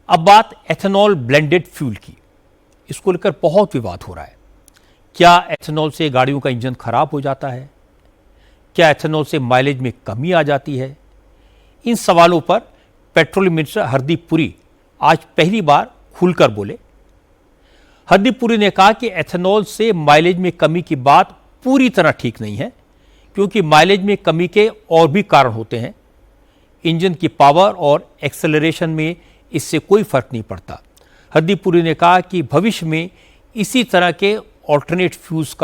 अब बात ethanol blended fuel की। इसको लेकर बहुत विवाद हो रहा है। क्या एथेनॉल से गाड़ियों का इंजन खराब हो जाता है? क्या एथेनॉल से माइलेज में कमी आ जाती है? इन सवालों पर पेट्रोलियम मिनिस्टर हरदीप पुरी आज पहली बार खुलकर बोले। हरदीप पुरी ने कहा कि एथेनॉल से माइलेज में कमी की बात पूरी तरह ठीक नहीं है, क्योंकि माइलेज में कमी के और भी कारण होते हैं। इंजन की पावर और एक्सेलरेशन में इससे कोई फर्क नहीं पड़ता। हरदीप पुरी ने कहा कि भविष्य में इसी तरह के ऑल्टरनेट फ्यूल्स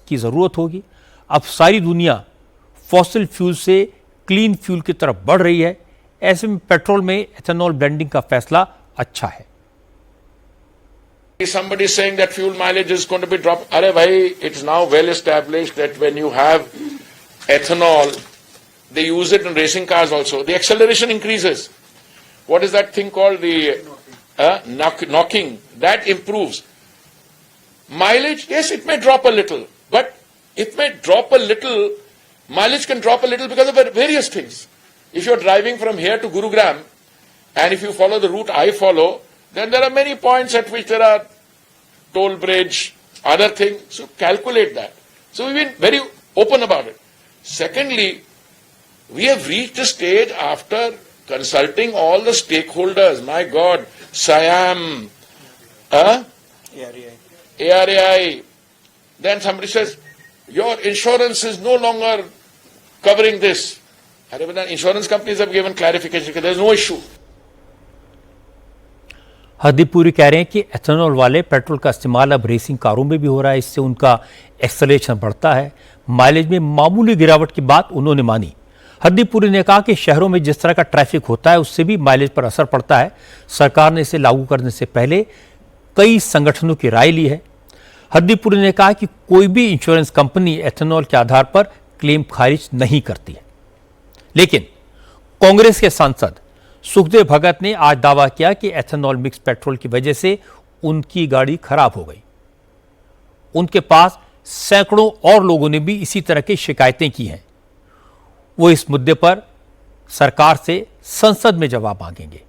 की ज़रूरत होगी। अब सारी दुनिया फॉसिल फ्यूल से क्लीन फ्यूल की तरफ बढ़ रही है। ऐसे में पेट्रोल में एथेनॉल ब्लेंडिंग का फैसला अच्छा है। Somebody is saying that fuel mileage is going to be dropped. Arey bhai, it's now well established that when you have ethanol, they use it in racing cars also. The acceleration increases. What is that thing called? The knocking. That improves. Mileage, yes, it may drop a little. But it may drop a little. Mileage can drop a little because of various things. If you're driving from here to Gurugram, and if you follow the route I follow, then there are many points at which there are toll bridge, other things. So calculate that. So we've been very open about it. Secondly, we have reached a stage after consulting all the stakeholders. My God, SIAM, ARAI. Then somebody says, your insurance is no longer covering this. Insurance companies have given clarification that there is no issue. Hardeep Puri कह रहे हैं कि ethanol वाले petrol का इस्तेमाल अब racing कारों में भी हो रहा है। इससे उनका एक्सेलरेशन बढ़ता है। माइलेज में मामूली गिरावट की बात उन्होंने मानी। हरदीप पुरी ने कहा कि शहरों में जिस तरह का ट्रैफिक होता है उससे भी माइलेज पर असर पड़ता है। सरकार ने इसे लागू करने से पहले कई संगठनों की राय ली है। हरदीप पुरी ने कहा कि कोई भी इंश्योरेंस कंपनी एथेनॉल के आधार पर क्लेम खारिज नहीं करती है। लेकिन कांग्रेस के सांसद सुखदेव भगत ने आज दावा किया कि एथेनॉल मिक्स पेट्रोल की वजह से उनकी गाड़ी खराब हो गई। उनके पास सैकड़ों और लोगों ने भी इसी तरह की शिकायतें की हैं। वो इस मुद्दे पर सरकार से संसद में जवाब मांगेंगे।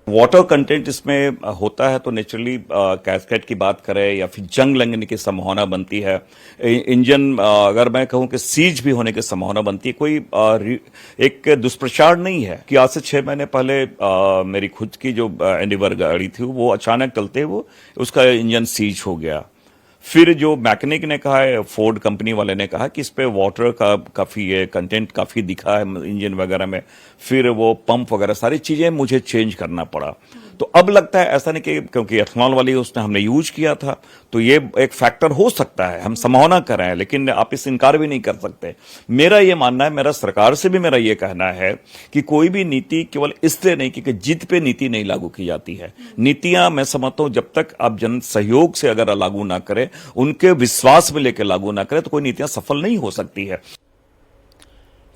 वाटर कंटेंट इसमें होता है तो नेचुरली कैस्केड की बात करें या फिर जंग लगने की संभावना बनती है। इंजन अगर मैं कहूं कि सीज भी होने की संभावना बनती है। कोई एक दुष्प्रचार नहीं है कि आज से 6 महीने पहले मेरी खुद की जो एंडेवर गाड़ी थी वो अचानक चलते वो उसका इंजन सीज हो गया। फिर जो मैकेनिक ने कहा है, फोर्ड कंपनी वाले ने कहा कि इस पे वाटर का काफी कंटेंट काफी दिखा है इंजन वगैरह में। फिर वो पंप वगैरह सारी चीजें मुझे चेंज करना पड़ा। तो अब लगता है ऐसा नहीं कि क्योंकि एथेनॉल वाली उसने हमने यूज किया था तो ये एक फैक्टर हो सकता है। हम संभावना कर रहे हैं लेकिन आप इस इनकार भी नहीं कर सकते। मेरा ये मानना है, मेरा सरकार से भी मेरा ये कहना है कि कोई भी नीति केवल इसलिए नहीं कि जिद पे नीति नहीं लागू की जाती है। नीतियां मैं समझता हूं जब तक आप जन सहयोग से अगर लागू ना करें, उनके विश्वास में लेकर लागू ना करें तो कोई नीतियां सफल नहीं हो सकती है।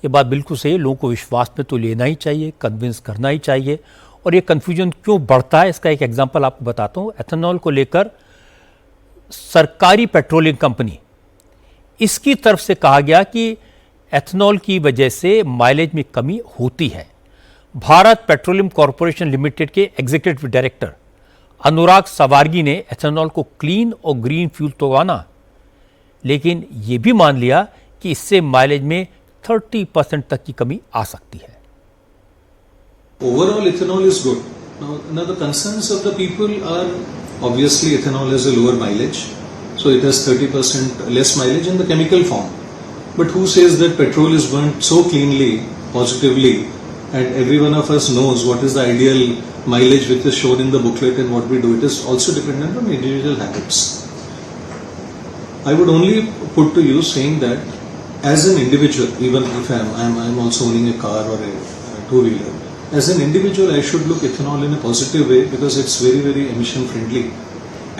ये बात बिल्कुल सही है। लोगों को विश्वास में तो लेना ही चाहिए, कन्विंस करना ही चाहिए। और ये कन्फ्यूजन क्यों बढ़ता है इसका एक एग्जांपल आपको बताता हूं। एथेनॉल को लेकर सरकारी पेट्रोलियम कंपनी इसकी तरफ से कहा गया कि एथेनॉल की वजह से माइलेज में कमी होती है। भारत पेट्रोलियम कॉरपोरेशन लिमिटेड के एग्जीक्यूटिव डायरेक्टर अनुराग सावार्गी ने एथेनॉल को क्लीन और ग्रीन फ्यूल तो माना, लेकिन यह भी मान लिया कि इससे माइलेज में 30% तक की कमी आ सकती है। Overall, ethanol is good. Now the concerns of the people are obviously ethanol has a lower mileage, so it has 30% less mileage in the chemical form. But who says that petrol is burnt so cleanly, positively, and every one of us knows what is the ideal mileage which is shown in the booklet and what we do. It is also dependent on individual habits. I would only put to you saying that as an individual, even if I'm also owning a car or a two-wheeler, as an individual, I should look ethanol in a positive way because it's very, very emission friendly.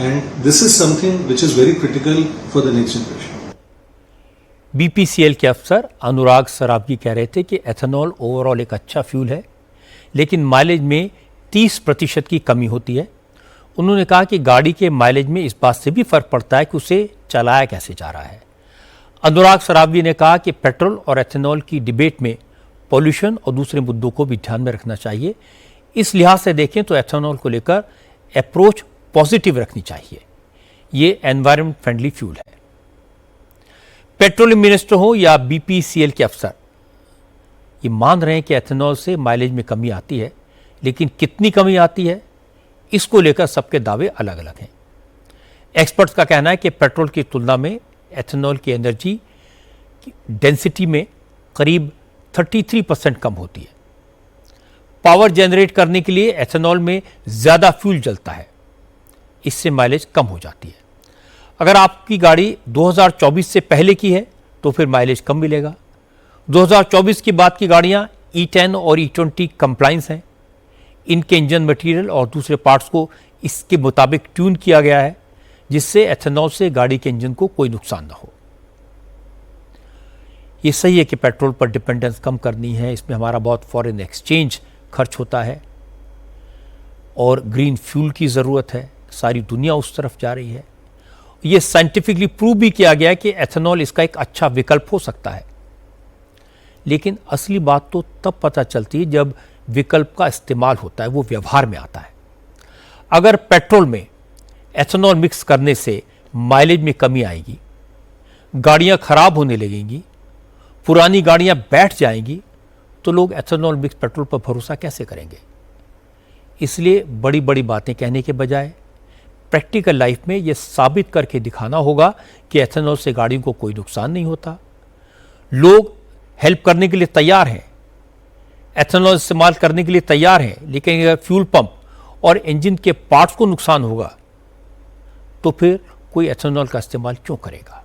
And this is something which is very critical for the next generation. BPCL के अफसर अनुराग सरावगी कह रहे थे कि ethanol overall एक अच्छा fuel है, लेकिन माइलेज में 30% की कमी होती है। उन्होंने कहा कि गाड़ी के माइलेज में इस बात से भी फर्क पड़ता है कि उसे चलाया कैसे जा रहा है। अनुराग सरावगी ने कहा कि पेट्रोल और एथेनॉल की डिबेट में पॉल्यूशन और दूसरे मुद्दों को भी ध्यान में रखना चाहिए। इस लिहाज से देखें तो एथेनॉल को लेकर अप्रोच पॉजिटिव रखनी चाहिए। ये एनवायरमेंट फ्रेंडली फ्यूल है। पेट्रोलियम मिनिस्टर हो या बीपीसीएल के अफसर ये मान रहे हैं कि एथेनॉल से माइलेज में कमी आती है, लेकिन कितनी कमी आती है इसको लेकर सबके दावे अलग अलग हैं। एक्सपर्ट्स का कहना है कि पेट्रोल की तुलना में एथेनॉल की एनर्जी डेंसिटी में करीब 33% कम होती है। पावर जनरेट करने के लिए एथेनॉल में ज़्यादा फ्यूल जलता है, इससे माइलेज कम हो जाती है। अगर आपकी गाड़ी 2024 से पहले की है तो फिर माइलेज कम मिलेगा। 2024 के बाद की गाड़ियां E10 और E20 कंप्लायंस हैं। इनके इंजन मटेरियल और दूसरे पार्ट्स को इसके मुताबिक ट्यून किया गया है, जिससे एथेनॉल से गाड़ी के इंजन को कोई नुकसान ना हो। ये सही है कि पेट्रोल पर डिपेंडेंस कम करनी है, इसमें हमारा बहुत फॉरेन एक्सचेंज खर्च होता है और ग्रीन फ्यूल की ज़रूरत है। सारी दुनिया उस तरफ जा रही है। ये साइंटिफिकली प्रूव भी किया गया है कि एथेनॉल इसका एक अच्छा विकल्प हो सकता है। लेकिन असली बात तो तब पता चलती है जब विकल्प का इस्तेमाल होता है, वो व्यवहार में आता है। अगर पेट्रोल में एथेनॉल मिक्स करने से माइलेज में कमी आएगी, गाड़ियां खराब होने लगेंगी, पुरानी गाड़ियां बैठ जाएंगी, तो लोग एथेनॉल मिक्स पेट्रोल पर भरोसा कैसे करेंगे? इसलिए बड़ी बड़ी बातें कहने के बजाय प्रैक्टिकल लाइफ में यह साबित करके दिखाना होगा कि एथेनॉल से गाड़ियों को कोई नुकसान नहीं होता। लोग हेल्प करने के लिए तैयार हैं, एथेनॉल इस्तेमाल करने के लिए तैयार हैं, लेकिन अगर फ्यूल पंप और इंजन के पार्ट्स को नुकसान होगा तो फिर कोई एथेनॉल का इस्तेमाल क्यों करेगा?